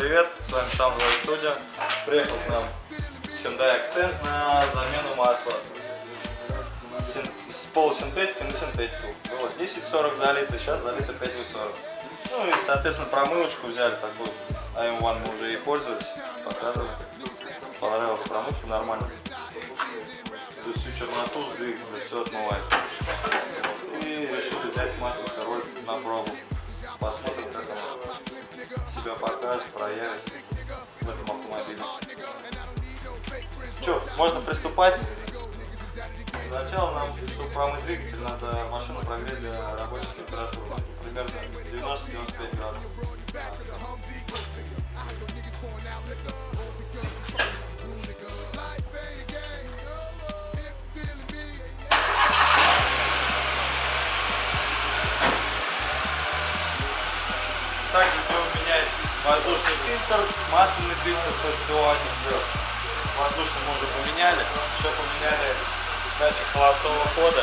привет, с вами Сам Студия. Приехал к нам Hyundai Accent на замену масла с полусинтетики на синтетику. Было 10-40 залито, сейчас залито 5-40. Ну и соответственно промывочку взяли такую. AM1 мы уже и пользовались, показывали. Понравилась промывка, нормально. То есть всю черноту с двигателя все отмывает. И решили взять масло сырой на пробу. Посмотрим, как она себя покажет, проявит в этом автомобиле. Что, можно приступать? Сначала нам, чтобы промыть двигатель, надо машину прогреть для рабочей температуры. Примерно 90-95 градусов. Также будем менять воздушный фильтр, масляный фильтр, то есть всего один сделать. Воздушный мы уже поменяли, еще поменяли датчик холостого хода,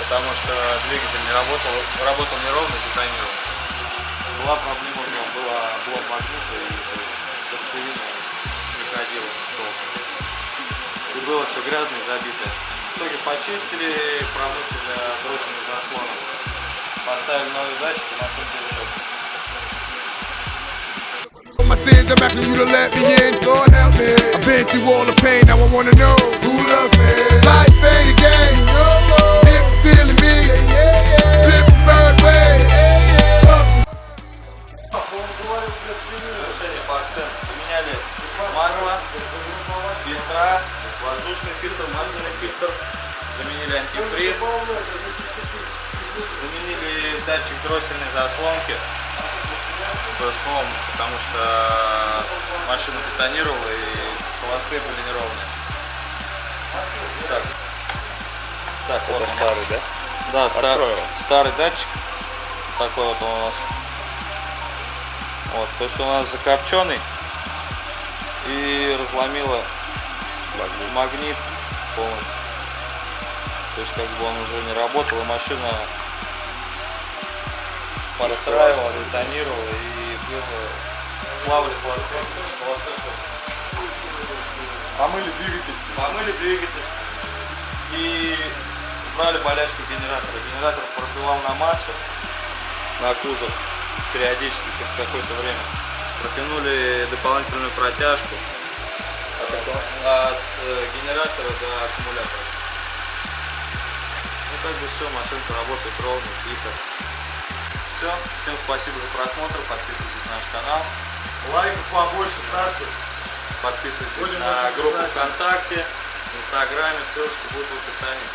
потому что двигатель не работал неровно, детонировал. Была проблема в нем, была блок магнита и сердцевина не ходила толком. И было все грязное и забитое. В итоге почистили, промыли для дросельных заслонов. Поставили новый датчик и машину перешел. My sins, I'm asking you to let me in. God help me. I've been through all the pain. Now I wanna know who loves me. Life ain't a game. If you're feeling me, flip the bird way. Решение по акценту. Поменяли масло, фильтра, воздушный фильтр, масляный фильтр. Заменили антифриз. Заменили датчик дроссельной заслонки. Слом, потому что машина детонировала и холостые были неровные. Так вот Это старый, да? Да, Открою. старый датчик. Такой вот он у нас. Вот, то есть у нас закопченный и разломило магнит полностью. То есть как бы он уже не работал, и машина подстраивала, детонировала и плавали холостой. Помыли двигатель и убрали болячку генератора. Генератор пробивал на массу, на кузов периодически, через какое-то время. Протянули дополнительную протяжку от генератора до аккумулятора. Ну как бы все, машинка работает ровно, тихо. Все, всем спасибо за просмотр, подписывайтесь на наш канал. Лайков побольше ставьте. Подписывайтесь на группу ВКонтакте, в Инстаграме, ссылочки будут в описании.